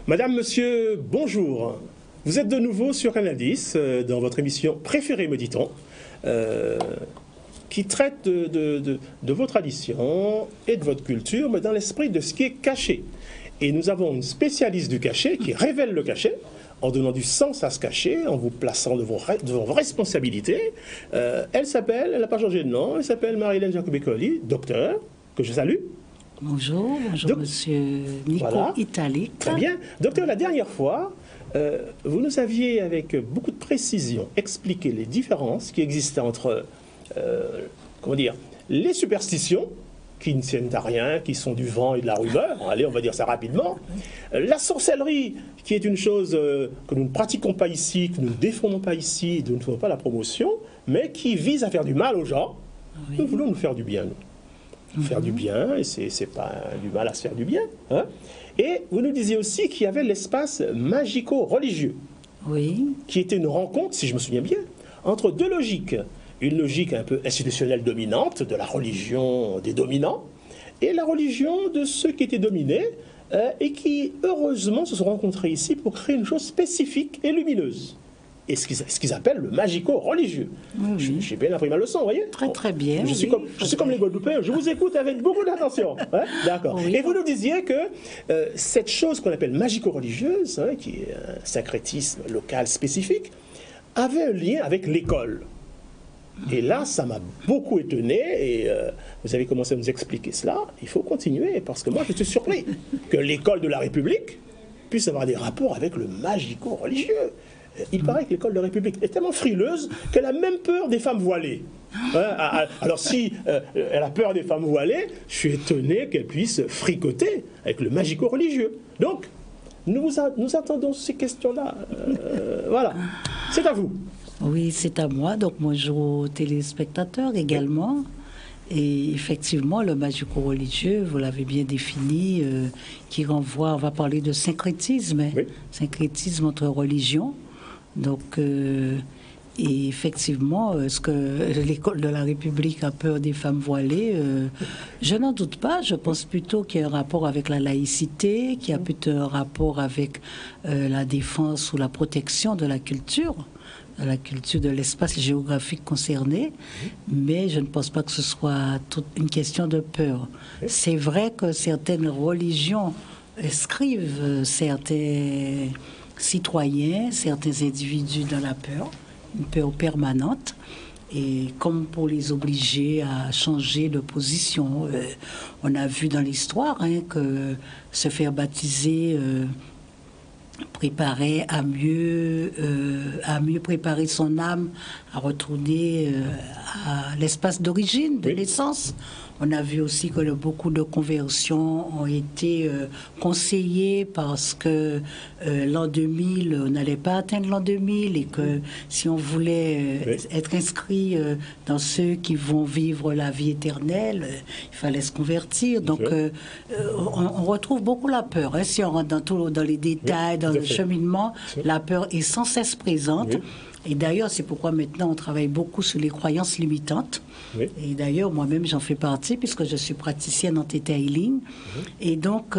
Madame, monsieur, bonjour. Vous êtes de nouveau sur Canal 10, dans votre émission préférée, me dit-on, qui traite de vos traditions et de votre culture, mais dans l'esprit de ce qui est caché. Et nous avons une spécialiste du cachet qui révèle le cachet, en donnant du sens à ce cachet, en vous plaçant devant vos responsabilités. Elle n'a pas changé de nom, elle s'appelle Marie-Hélène Jacobé-Colli, docteur, que je salue. Bonjour, monsieur Nico voilà. Italique. Très bien. Docteur, la dernière fois, vous nous aviez, avec beaucoup de précision, expliqué les différences qui existaient entre, les superstitions, qui ne tiennent à rien, qui sont du vent et de la rumeur, allez, on va dire ça rapidement, la sorcellerie, qui est une chose que nous ne pratiquons pas ici, que nous ne défendons pas ici, dont nous ne faisons pas la promotion, mais qui vise à faire du mal aux gens. Oui. Nous voulons nous faire du bien, nous. Faire du bien, et c'est pas du mal à se faire du bien. Hein? Et vous nous disiez aussi qu'il y avait l'espace magico-religieux, oui. Qui était une rencontre, si je me souviens bien, entre deux logiques. Une logique un peu institutionnelle dominante, de la religion des dominants, et la religion de ceux qui étaient dominés, et qui, heureusement, se sont rencontrés ici pour créer une chose spécifique et lumineuse. Et ce qu'ils appellent le magico-religieux. Oui. J'ai bien appris ma leçon, vous voyez? Très très bien. Je suis comme les Guadeloupéens, je vous écoute avec beaucoup d'attention. Hein? D'accord. Oui. Et vous nous disiez que cette chose qu'on appelle magico-religieuse, hein, qui est un syncrétisme local spécifique, avait un lien avec l'école. Et là, ça m'a beaucoup étonné, et vous avez commencé à nous expliquer cela. Il faut continuer, parce que moi, je suis surpris que l'école de la République puisse avoir des rapports avec le magico-religieux. Il paraît que l'école de la République est tellement frileuse qu'elle a même peur des femmes voilées. Alors si elle a peur des femmes voilées, je suis étonné qu'elle puisse fricoter avec le magico-religieux. Donc, nous attendons ces questions-là. Voilà, c'est à vous. Oui, c'est à moi. Donc, bonjour aux téléspectateurs également. Et effectivement, le magico-religieux, vous l'avez bien défini, qui renvoie, on va parler de syncrétisme, oui. Syncrétisme entre religions. Donc, et effectivement, est-ce que l'école de la République a peur des femmes voilées? Je n'en doute pas. Je pense plutôt qu'il y a un rapport avec la laïcité, qu'il y a plutôt un rapport avec la défense ou la protection de la culture de l'espace géographique concerné. Mais je ne pense pas que ce soit toute une question de peur. C'est vrai que certaines religions inscrivent certains citoyens, certains individus dans la peur, une peur permanente, et comme pour les obliger à changer de position. On a vu dans l'histoire que se faire baptiser préparer à mieux préparer son âme à retourner à l'espace d'origine, de naissance. On a vu aussi que beaucoup de conversions ont été conseillées parce que l'an 2000, on n'allait pas atteindre l'an 2000 et que si on voulait être inscrit dans ceux qui vont vivre la vie éternelle, il fallait se convertir. Donc, on retrouve beaucoup la peur. Si on rentre dans les détails, dans le cheminement, la peur est sans cesse présente. Et d'ailleurs, c'est pourquoi maintenant on travaille beaucoup sur les croyances limitantes. Oui. Et d'ailleurs, moi-même, j'en fais partie puisque je suis praticienne en Theta Healing. Et donc,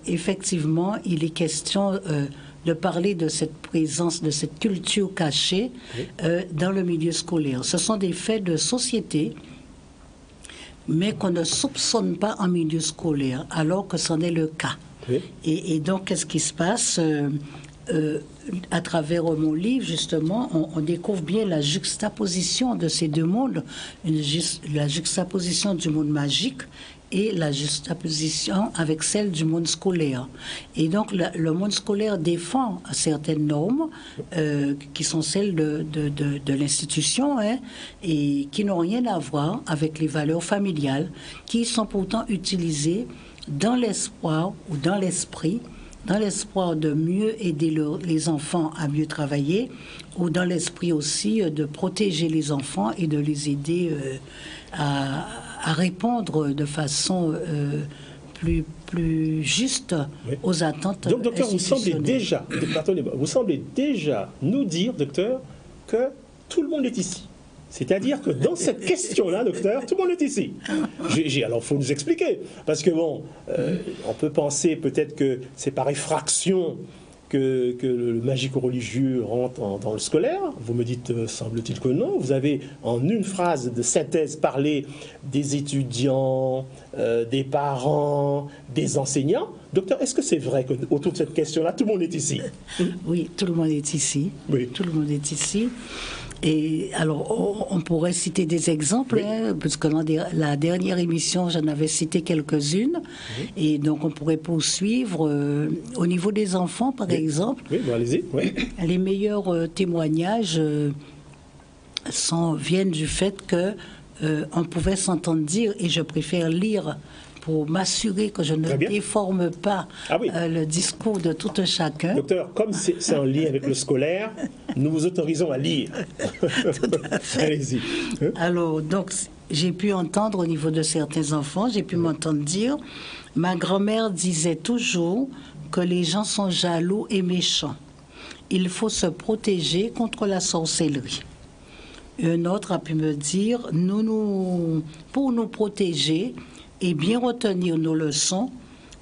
effectivement, il est question de parler de cette présence, de cette culture cachée dans le milieu scolaire. Ce sont des faits de société, mais qu'on ne soupçonne pas en milieu scolaire, alors que c'en est le cas. Oui. Et donc, qu'est-ce qui se passe à travers mon livre, justement, on découvre bien la juxtaposition de ces deux mondes, la juxtaposition du monde magique et la juxtaposition avec celle du monde scolaire. Et donc, le monde scolaire défend certaines normes qui sont celles de l'institution, hein, et qui n'ont rien à voir avec les valeurs familiales, qui sont pourtant utilisées dans l'espoir ou dans l'espoir de mieux aider les enfants à mieux travailler, ou dans l'esprit aussi de protéger les enfants et de les aider à répondre de façon plus juste aux attentes. Donc, docteur, vous semblez déjà nous dire, docteur, que tout le monde est ici. C'est-à-dire que dans cette question-là, docteur, tout le monde est ici. Alors, il faut nous expliquer. Parce que, bon, on peut penser peut-être que c'est par effraction que le magico-religieux rentre dans le scolaire. Vous me dites, semble-t-il que non. Vous avez, en une phrase de synthèse, parlé des étudiants, des parents, des enseignants. Docteur, est-ce que c'est vrai qu'autour de cette question-là, tout le monde est ici? Oui, tout le monde est ici. Oui. Tout le monde est ici. Et alors, on pourrait citer des exemples, oui. Hein, parce que dans la dernière émission, j'en avais cité quelques-unes. Oui. Et donc, on pourrait poursuivre. Au niveau des enfants, par exemple, oui, bon, allez-y. Oui. Les meilleurs témoignages viennent du fait que on pouvait s'entendre dire, et je préfère lire pour m'assurer que je ne déforme pas le discours de tout un chacun. Docteur, comme c'est en lien avec le scolaire, nous vous autorisons à lire. Allez-y. Alors, donc, j'ai pu entendre au niveau de certains enfants, j'ai pu m'entendre dire, ma grand-mère disait toujours que les gens sont jaloux et méchants. Il faut se protéger contre la sorcellerie. Un autre a pu me dire, pour nous protéger et bien retenir nos leçons,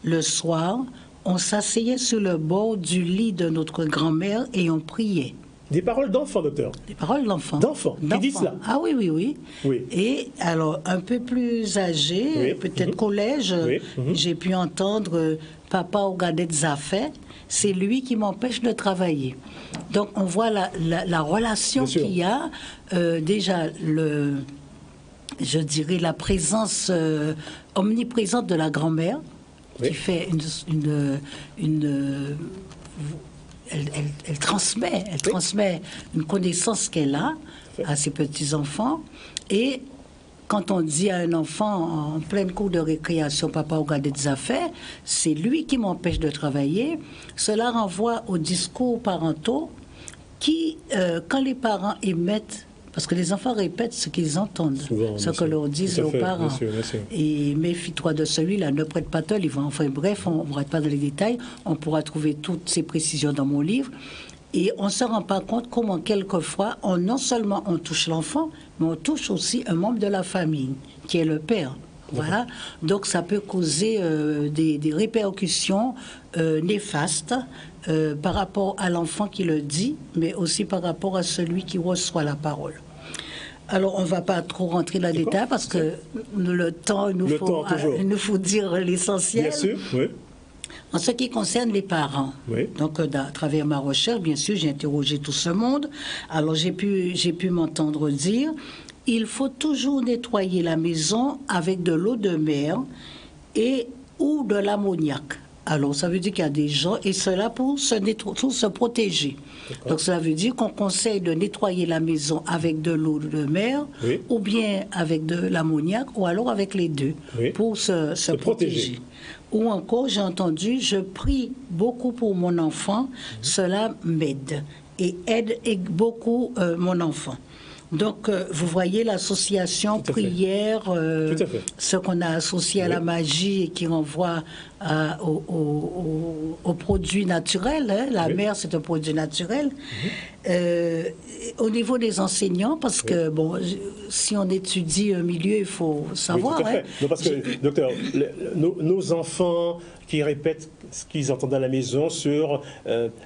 le soir, on s'asseyait sur le bord du lit de notre grand-mère et on priait. Des paroles d'enfants, docteur. Des paroles d'enfants. D'enfants, qui disent cela. Ah oui. Et alors, un peu plus âgé, peut-être collège, j'ai pu entendre papa regardait des affaires, c'est lui qui m'empêche de travailler. Donc, on voit la relation qu'il y a. Déjà, je dirais la présence omniprésente de la grand-mère, qui fait elle transmet une connaissance qu'elle a à ses petits-enfants. Et quand on dit à un enfant en pleine cour de récréation, papa regarde des affaires, c'est lui qui m'empêche de travailler. Cela renvoie aux discours parentaux qui, quand les parents émettent, parce que les enfants répètent ce qu'ils entendent, souvent, ce que leur disent leurs parents. Bien sûr. Et méfie-toi de celui-là, ne prête pas tort. Enfin bref, on ne va pas dans les détails. On pourra trouver toutes ces précisions dans mon livre. Et on ne se rend pas compte comment, quelquefois, non seulement on touche l'enfant, mais on touche aussi un membre de la famille, qui est le père. Voilà. Donc ça peut causer des répercussions néfastes par rapport à l'enfant qui le dit, mais aussi par rapport à celui qui reçoit la parole. Alors, on ne va pas trop rentrer dans le détail parce que le temps, il nous faut dire l'essentiel. Bien sûr, oui. En ce qui concerne les parents, donc à travers ma recherche, bien sûr, j'ai interrogé tout ce monde. Alors, j'ai pu m'entendre dire, il faut toujours nettoyer la maison avec de l'eau de mer ou de l'ammoniac. Alors, ça veut dire qu'il y a des gens, et cela pour se protéger. Donc, cela veut dire qu'on conseille de nettoyer la maison avec de l'eau de mer, ou bien avec de l'ammoniac, ou alors avec les deux, pour se protéger. Ou encore, j'ai entendu, je prie beaucoup pour mon enfant, cela m'aide, et aide beaucoup mon enfant. Donc, vous voyez l'association prière, ce qu'on a associé à la magie et qui renvoie aux produits naturels. Hein. La mer, c'est un produit naturel. Au niveau des enseignants, parce que, bon, si on étudie un milieu, il faut savoir. Oui, tout à fait. Non, parce que, docteur, nos enfants qui répètent ce qu'ils entendent à la maison sur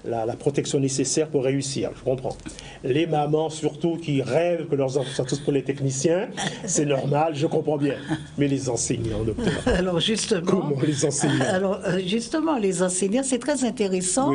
la protection nécessaire pour réussir. Je comprends. Les mamans, surtout, qui rêvent que leurs enfants soient tous polytechniciens, c'est normal, je comprends bien. Mais les enseignants, docteur. Alors, justement. Comment les enseignants? Alors, justement, les enseignants, c'est très intéressant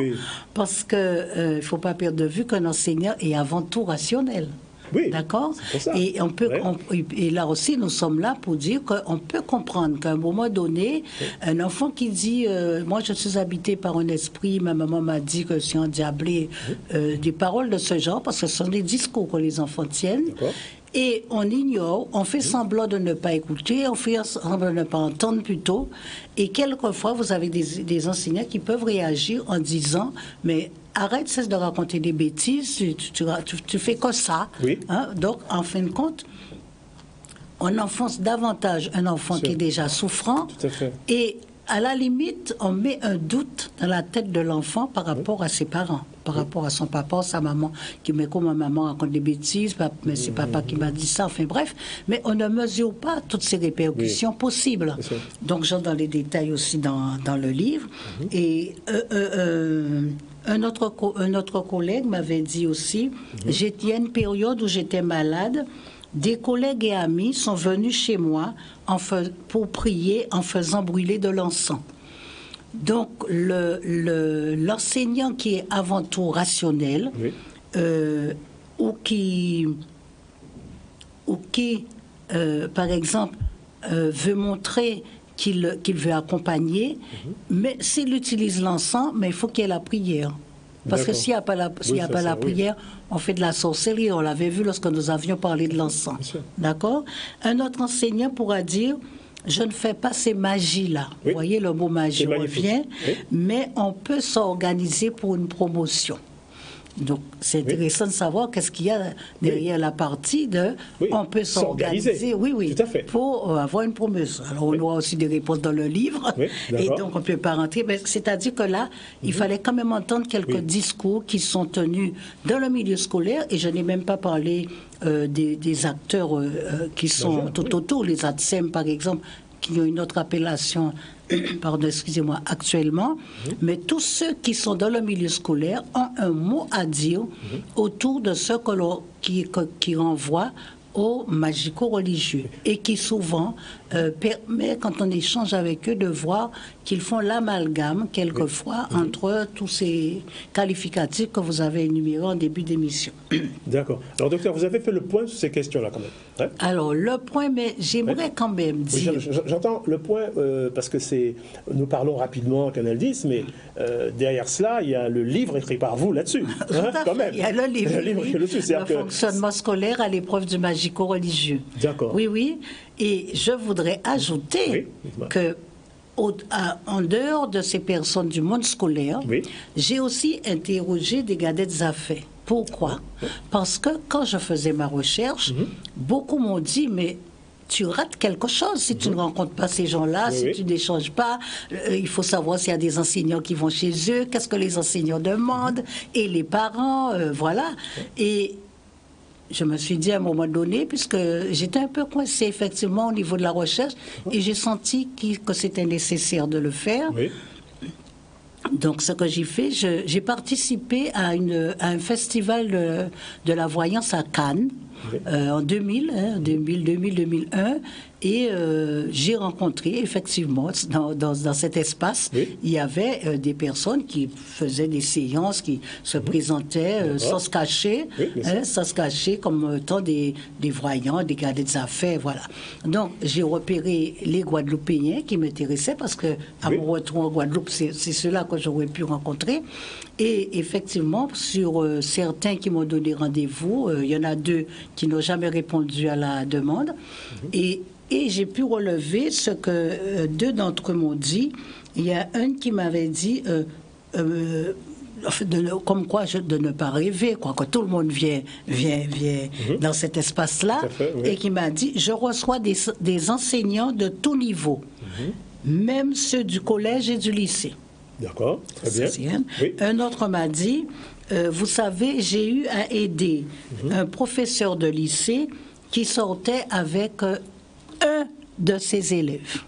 parce qu'il ne faut pas perdre de vue qu'un enseignant est avant tout rationnel. Oui, d'accord? c'est pour ça. Et, Ouais. et là aussi, nous sommes là pour dire qu'on peut comprendre qu'à un moment donné, un enfant qui dit moi, je suis habité par un esprit, ma maman m'a dit que je suis endiablé, des paroles de ce genre, parce que ce sont des discours que les enfants tiennent. D'accord. Et on ignore, on fait semblant de ne pas écouter, on fait semblant de ne pas entendre plutôt. Et quelquefois, vous avez des enseignants qui peuvent réagir en disant, mais arrête, cesse de raconter des bêtises, tu fais que ça. Oui. Hein? Donc, en fin de compte, on enfonce davantage un enfant qui est déjà souffrant. Tout à fait. Et à la limite, on met un doute dans la tête de l'enfant par rapport à ses parents, par rapport à son papa, sa maman, qui met comme ma maman raconte des bêtises, mais c'est papa qui m'a dit ça, enfin bref. Mais on ne mesure pas toutes ces répercussions possibles. Donc j'entre dans les détails aussi dans le livre. Et un autre collègue m'avait dit aussi, il y a une période où j'étais malade. Des collègues et amis sont venus chez moi pour prier en faisant brûler de l'encens. Donc, l'enseignant qui est avant tout rationnel, ou qui par exemple, veut montrer qu'il veut accompagner, mais s'il utilise l'encens, mais il faut qu'il y ait la prière. Parce que s'il n'y a pas la prière, on fait de la sorcellerie. On l'avait vu lorsque nous avions parlé de l'encens. D'accord? Un autre enseignant pourra dire, je ne fais pas ces magies-là. Vous voyez, le mot magie revient, mais on peut s'organiser pour une promotion. Donc, c'est intéressant de savoir qu'est-ce qu'il y a derrière la partie de on peut s'organiser, tout à fait, pour avoir une promotion. Alors, on aura aussi des réponses dans le livre, et donc on ne peut pas rentrer. C'est-à-dire que là, il fallait quand même entendre quelques discours qui sont tenus dans le milieu scolaire, et je n'ai même pas parlé des acteurs qui sont tout autour, les ATSEM par exemple, qui ont une autre appellation, pardon, excusez-moi, actuellement, mais tous ceux qui sont dans le milieu scolaire ont un mot à dire autour de ce qui renvoie aux magico-religieux et qui souvent permet, quand on échange avec eux, de voir qu'ils font l'amalgame, quelquefois, entre tous ces qualificatifs que vous avez énumérés en début d'émission. D'accord. Alors, docteur, vous avez fait le point sur ces questions-là, quand même. Hein? Alors, le point, mais j'aimerais quand même dire... Oui, j'entends le point, parce que nous parlons rapidement en Canal 10, mais derrière cela, il y a le livre écrit par vous là-dessus. Hein, quand même. Il y a le livre. Il y a le livre qui est dessus. Le fonctionnement scolaire à l'épreuve du magico-religieux. D'accord. Oui, oui. Et je voudrais ajouter que, en dehors de ces personnes du monde scolaire, j'ai aussi interrogé des gadettes affaires. Pourquoi? Parce que quand je faisais ma recherche, beaucoup m'ont dit, mais tu rates quelque chose si tu ne rencontres pas ces gens-là, si tu n'échanges pas. Il faut savoir s'il y a des enseignants qui vont chez eux, qu'est-ce que les enseignants demandent, et les parents, voilà. Et je me suis dit à un moment donné, puisque j'étais un peu coincée effectivement au niveau de la recherche, et j'ai senti que c'était nécessaire de le faire. Donc, ce que j'ai fait, j'ai participé à un festival de la voyance à Cannes en 2000-2001. Et j'ai rencontré, effectivement, dans cet espace, il y avait des personnes qui faisaient des séances, qui se présentaient sans se cacher, comme étant des voyants, des gadettes affaires, voilà. Donc, j'ai repéré les Guadeloupéens qui m'intéressaient parce que, à mon retour en Guadeloupe, c'est ceux-là que j'aurais pu rencontrer. Et effectivement, sur certains qui m'ont donné rendez-vous, il y en a 2 qui n'ont jamais répondu à la demande. Et j'ai pu relever ce que 2 d'entre eux m'ont dit. Il y a un qui m'avait dit, comme quoi de ne pas rêver, quoi, que tout le monde vient dans cet espace-là, et qui m'a dit, je reçois des enseignants de tout niveau, même ceux du collège et du lycée. D'accord, très bien. Un autre m'a dit, vous savez, j'ai eu à aider un professeur de lycée qui sortait avec un de ses élèves.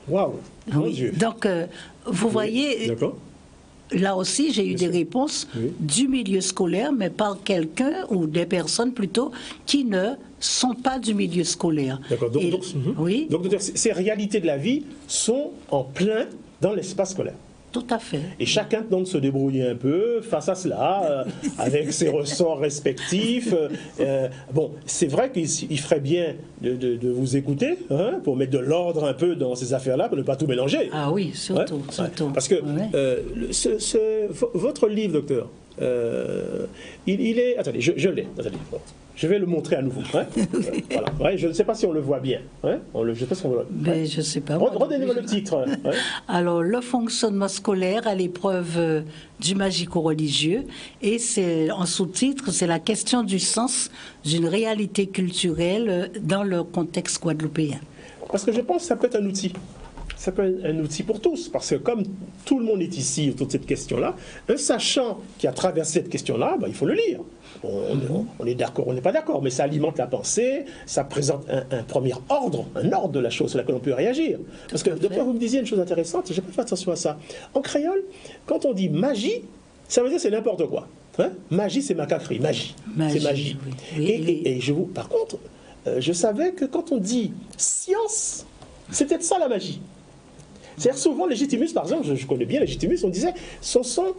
Waouh! Mon Dieu. Donc, vous voyez, là aussi, j'ai eu des réponses du milieu scolaire, mais par quelqu'un, ou des personnes plutôt, qui ne sont pas du milieu scolaire. D'accord. Donc, ces réalités de la vie sont en plein dans l'espace scolaire. Tout à fait. Et chacun tente de se débrouiller un peu face à cela, avec ses ressorts respectifs. Bon, c'est vrai qu'il ferait bien de vous écouter, hein, pour mettre de l'ordre un peu dans ces affaires-là, pour ne pas tout mélanger. Ah oui, surtout. Ouais, surtout. ouais. Parce que votre livre, docteur, il est... Attendez, je l'ai. Attendez, bon. Je vais le montrer à nouveau. Hein. Voilà. Ouais, je ne sais pas si on le voit bien. Hein. Je ne sais pas si on le voit. Mais je ne sais pas. Redonnez-moi le titre. Ouais. Alors, le fonctionnement scolaire à l'épreuve du magico-religieux. Et c'est en sous-titre, c'est la question du sens d'une réalité culturelle dans le contexte guadeloupéen. Parce que je pense que ça peut être un outil. Ça peut être un outil pour tous, parce que comme tout le monde est ici autour de cette question-là, un sachant qui a traversé cette question-là, il faut le lire. On est d'accord, on n'est pas d'accord, mais ça alimente la pensée, ça présente un premier ordre, un ordre de la chose sur laquelle on peut réagir. Parce que, docteur, vous me disiez une chose intéressante, je n'ai pas fait attention à ça. En créole, quand on dit magie, ça veut dire c'est n'importe quoi. Hein? Magie, c'est macaquerie, magie. C'est magie. Oui. Et je vous, par contre, je savais que quand on dit science, c'est peut-être ça la magie. C'est-à-dire souvent, Légitimus, par exemple, je connais bien Légitimus, on disait, son son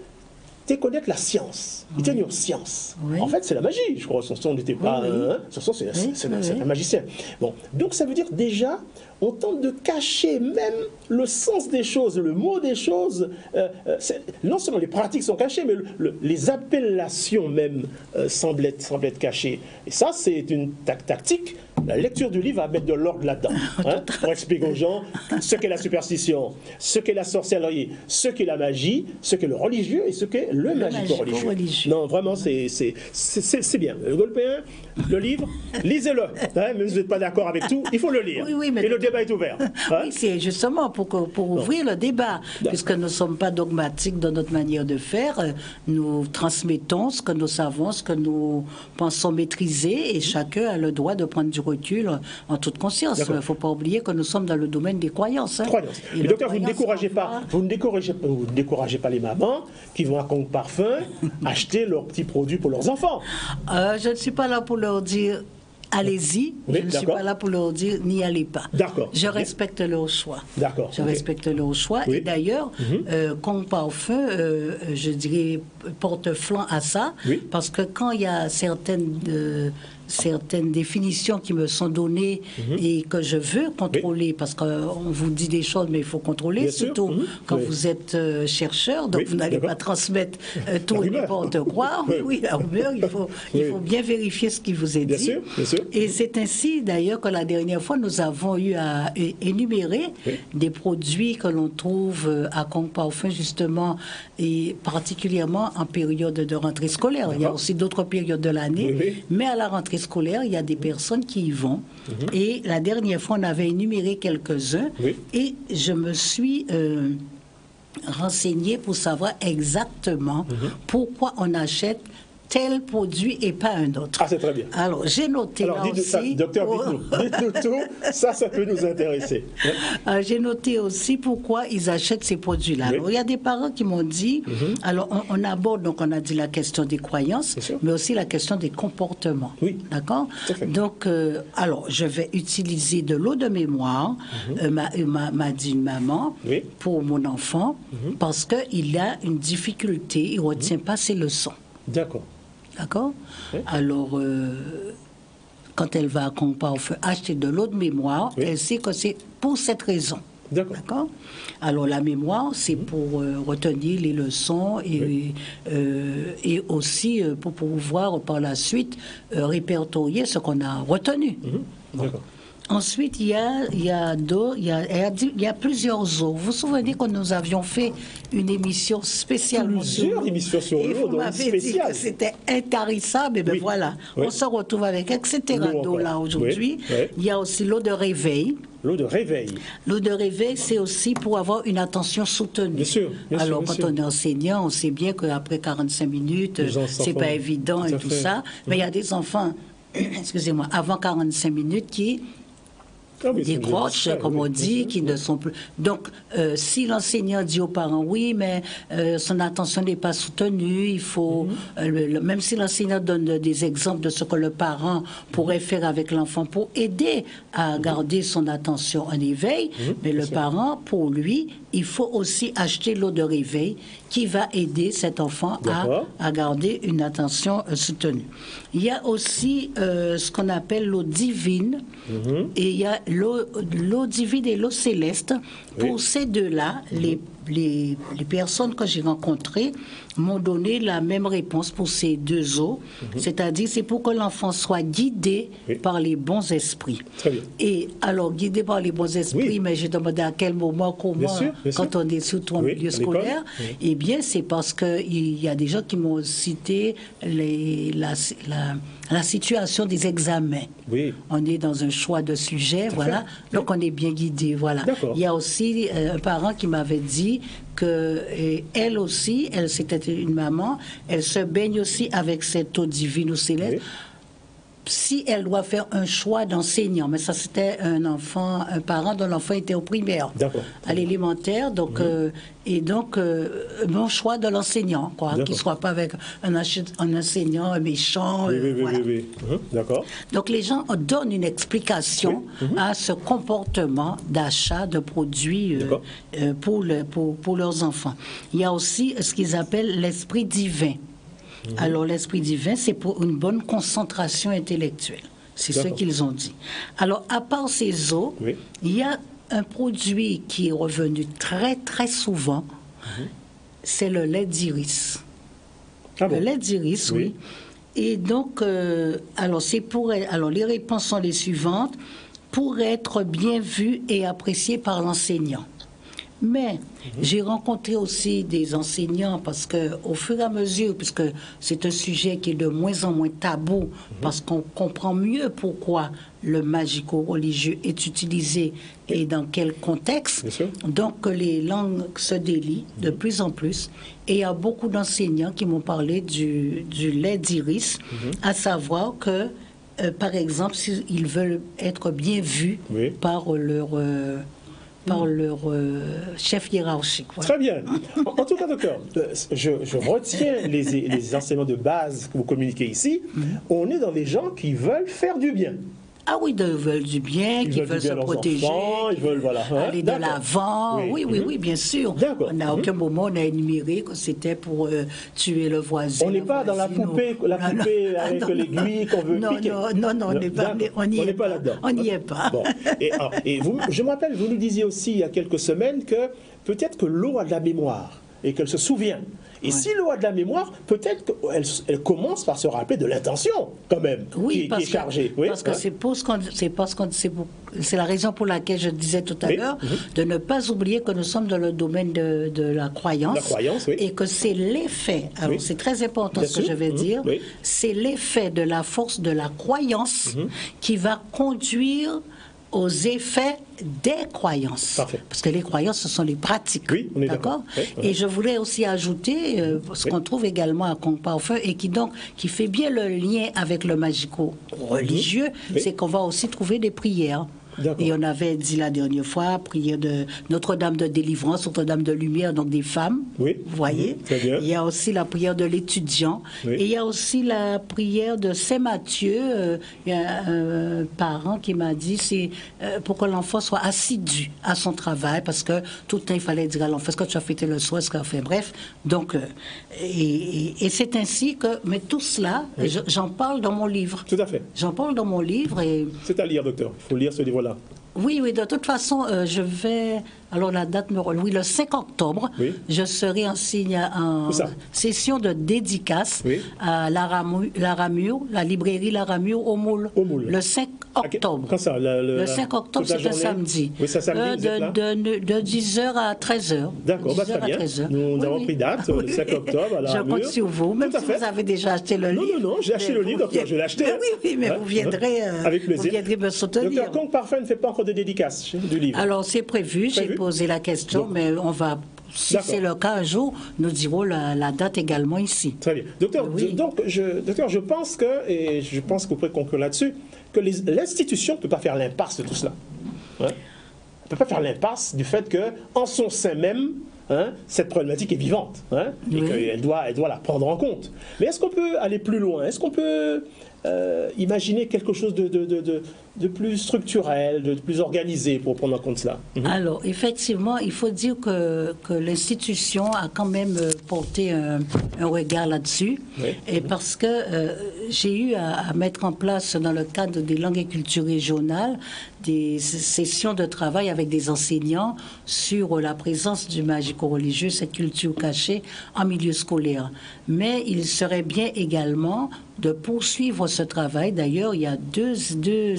était connaître la science. Il était une science. Oui. En fait, c'est la magie, je crois. Son son n'était pas... son son, c'est un magicien. Bon, donc ça veut dire déjà, on tente de cacher même le sens des choses, le mot des choses. Non seulement les pratiques sont cachées, mais les appellations même semblent être cachées. Et ça, c'est une tactique. La lecture du livre va mettre de l'ordre là-dedans, hein, pour expliquer aux gens ce qu'est la superstition, ce qu'est la sorcellerie, ce qu'est la magie, ce qu'est le religieux et ce qu'est le magico-religieux. Non, vraiment, c'est bien. Le Guadeloupéen, le livre, lisez-le. Hein, même si vous n'êtes pas d'accord avec tout, il faut le lire. Oui, mais et le débat est ouvert. Hein? Oui, c'est justement pour ouvrir le débat, puisque nous ne sommes pas dogmatiques dans notre manière de faire. Nous transmettons ce que nous savons, ce que nous pensons maîtriser, et chacun a le droit de prendre du recul en toute conscience. Il ne faut pas oublier que nous sommes dans le domaine des croyances. Hein. Et docteur, vous ne découragez pas les mamans qui vont à Compte Parfum acheter leurs petits produits pour leurs enfants. Je ne suis pas là pour leur dire allez-y, je ne suis pas là pour leur dire n'y allez pas. Je respecte leur choix. Je respecte leur choix. Et d'ailleurs, Compte Parfum, je dirais, porte flanc à ça, parce que quand il y a certaines définitions qui me sont données et que je veux contrôler, parce qu'on vous dit des choses, mais il faut contrôler, bien surtout quand vous êtes chercheur, donc vous n'allez pas transmettre tout et n'importe quoi. La rumeur, il faut bien vérifier ce qui vous est dit. Bien sûr. Et c'est ainsi, d'ailleurs, que la dernière fois, nous avons eu à énumérer des produits que l'on trouve à Compte Parfum, justement, et particulièrement en période de rentrée scolaire. Il y a aussi d'autres périodes de l'année, mais à la rentrée scolaire, il y a des personnes qui y vont. Et la dernière fois, on avait énuméré quelques-uns. Et je me suis renseignée pour savoir exactement pourquoi on achète tel produit et pas un autre. Ah, c'est très bien. Alors, j'ai noté là aussi... Ça, docteur, dites-nous tout. Ça peut nous intéresser. J'ai noté aussi pourquoi ils achètent ces produits-là. Alors, il y a des parents qui m'ont dit... Alors, on aborde, donc on a dit la question des croyances, mais aussi la question des comportements. D'accord? Donc, alors, je vais utiliser de l'eau de mémoire, m'a dit une maman, pour mon enfant, parce qu'il a une difficulté, il ne retient pas ses leçons. D'accord. Alors, quand elle va à Compte Parfum acheter de l'eau de mémoire, elle sait que c'est pour cette raison. D'accord. Alors, la mémoire, c'est pour retenir les leçons et aussi pour pouvoir, par la suite, répertorier ce qu'on a retenu. D'accord. Ensuite, il y a plusieurs eaux. Vous vous souvenez que nous avions fait une émission spéciale Plusieurs émissions sur l'eau, donc spéciale. Que c'était intarissable. Et bien voilà, on se retrouve avec etc. d'eau là aujourd'hui. Il y a aussi l'eau de réveil. L'eau de réveil. L'eau de réveil, c'est aussi pour avoir une attention soutenue. Bien sûr. Alors, quand on est enseignant, on sait bien qu'après 45 minutes, c'est pas évident et tout ça. Mais il y a des enfants, excusez-moi, avant 45 minutes qui décrochent, comme on dit, qui ne sont plus... Donc, si l'enseignant dit aux parents, oui, mais son attention n'est pas soutenue, il faut... même si l'enseignant donne des exemples de ce que le parent pourrait faire avec l'enfant pour aider à garder son attention en éveil, mais le parent, pour lui, il faut aussi acheter l'eau de réveil qui va aider cet enfant à garder une attention soutenue. Il y a aussi ce qu'on appelle l'eau divine, et il y a l'eau divine et l'eau céleste. Pour ces deux-là, les personnes que j'ai rencontrées m'ont donné la même réponse pour ces deux eaux, c'est-à-dire c'est pour que l'enfant soit guidé par les bons esprits. Très bien. Et alors, guidé par les bons esprits, mais j'ai demandé à quel moment, comment, quand on est surtout en milieu scolaire, eh bien, c'est parce qu'il y a des gens qui m'ont cité la situation des examens. Oui. On est dans un choix de sujet, voilà, donc on est bien guidé, voilà. Il y a aussi un parent qui m'avait dit que elle aussi, c'était une maman, elle se baigne aussi avec cette eau divine ou céleste. Si elle doit faire un choix d'enseignant, mais ça c'était un parent dont l'enfant était au primaire, à l'élémentaire, donc mon choix de l'enseignant, qu'il ne soit pas avec un enseignant méchant. D'accord. Donc les gens donnent une explication à ce comportement d'achat de produits pour leurs enfants. Il y a aussi ce qu'ils appellent l'esprit divin. Alors, l'esprit divin, c'est pour une bonne concentration intellectuelle. C'est ce qu'ils ont dit. Alors, à part ces eaux, il y a un produit qui est revenu très, très souvent. C'est le lait d'iris. Le lait d'iris, oui. Et donc, alors les réponses sont les suivantes. Pour être bien vu et apprécié par l'enseignant. Mais j'ai rencontré aussi des enseignants parce qu'au fur et à mesure, puisque c'est un sujet qui est de moins en moins tabou, parce qu'on comprend mieux pourquoi le magico-religieux est utilisé et dans quel contexte, donc les langues se délient de plus en plus. Et il y a beaucoup d'enseignants qui m'ont parlé du lait d'iris, à savoir que, par exemple, s'ils veulent être bien vus par leur chef hiérarchique. Voilà. Très bien. En tout cas, docteur, je retiens les enseignements de base que vous communiquez ici. On est dans des gens qui veulent faire du bien. Ah oui, ils veulent du bien, qui veulent se protéger, enfants, ils veulent aller de l'avant. Oui, bien sûr. On n'a aucun moment on a énuméré que c'était pour tuer le voisin. On n'est pas dans la poupée avec l'aiguille qu'on veut piquer. Non, on n'y est pas là-dedans. On n'y est pas. Bon. Et je me rappelle, vous nous disiez aussi il y a quelques semaines que peut-être que l'eau a de la mémoire et qu'elle se souvient. Et si l'eau a de la mémoire, peut-être qu'elle commence par se rappeler de l'intention, quand même, qui est chargée. Parce que c'est la raison pour laquelle je disais tout à l'heure de ne pas oublier que nous sommes dans le domaine de la croyance. Et que c'est l'effet, alors c'est très important ce que je vais dire, c'est l'effet de la force de la croyance qui va conduire aux effets des croyances. Parfait. Parce que les croyances, ce sont les pratiques. Oui, on est d'accord. Et je voulais aussi ajouter ce qu'on trouve également à Conque-Parfum et qui fait bien le lien avec le magico-religieux, c'est qu'on va aussi trouver des prières. Et on avait dit la dernière fois, prière de Notre-Dame de délivrance, Notre-Dame de lumière, donc des femmes. Vous voyez. Il y a aussi la prière de l'étudiant. Et il y a aussi la prière de Saint-Matthieu. Il y a un parent qui m'a dit, c'est pour que l'enfant soit assidu à son travail, parce que tout le temps, il fallait dire à l'enfant, est-ce que tu as fêté le soir, est-ce qu'on fait, bref. Donc, et c'est ainsi que, mais tout cela, j'en parle dans mon livre. Tout à fait. J'en parle dans mon livre. C'est à lire, docteur. Il faut lire ce livre-là. Oui, de toute façon, je vais... Alors, la date me... Oui, le 5 octobre, je serai en session de dédicace à la librairie Laramure au Moule. Le 5 octobre. Quand ça, le 5 octobre, c'est un samedi. Oui, c'est samedi, de 10h à 13h. D'accord, très bien. Nous avons pris date, le 5 octobre, à Laramure. Je compte sur vous, même si vous avez déjà acheté le livre. Non, j'ai acheté le livre, docteur, je l'ai acheté. Oui, mais vous viendrez... Avec plaisir. Vous viendrez me soutenir. Docteur Conque-Parfum ne fait pas encore de dédicace du livre. Alors, c'est prévu. J'ai posé la question, mais on va, si c'est le cas un jour, nous dirons la date également ici. Très bien. Docteur, docteur, je pense que, et je pense que vous pourrez conclure là-dessus, que l'institution ne peut pas faire l'impasse de tout cela. Elle ne peut pas faire l'impasse du fait qu'en son sein même, cette problématique est vivante et qu'elle doit la prendre en compte. Mais est-ce qu'on peut aller plus loin? Est-ce qu'on peut imaginer quelque chose de plus structurel, de plus organisé pour prendre en compte cela. Alors, effectivement, il faut dire que l'institution a quand même porté un regard là-dessus, Oui. et parce que j'ai eu à mettre en place, dans le cadre des langues et cultures régionales, des sessions de travail avec des enseignants sur la présence du magico-religieux, cette culture cachée en milieu scolaire. Mais il serait bien également de poursuivre ce travail. D'ailleurs, il y a deux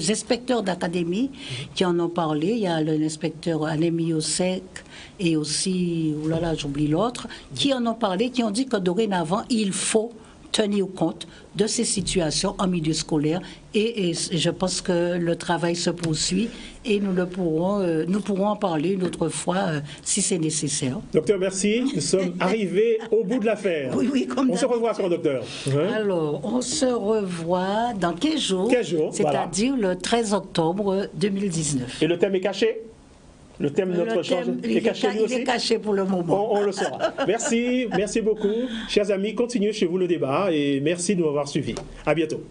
inspecteurs d'académie qui en ont parlé. Il y a l'inspecteur Anémie Osek et aussi, oulala, j'oublie l'autre, qui en ont parlé, qui ont dit que dorénavant, il faut tenir compte de ces situations en milieu scolaire et je pense que le travail se poursuit et nous pourrons en parler une autre fois si c'est nécessaire. Docteur, merci. Nous sommes arrivés au bout de l'affaire. Oui, on se revoit quand, docteur? Alors, on se revoit dans 15 jours, c'est-à-dire le 13 octobre 2019. Et le thème est caché? Le thème de notre échange est caché lui aussi? Il est caché pour le moment. On le saura. Merci beaucoup. Chers amis, continuez chez vous le débat et merci de m'avoir suivi. À bientôt.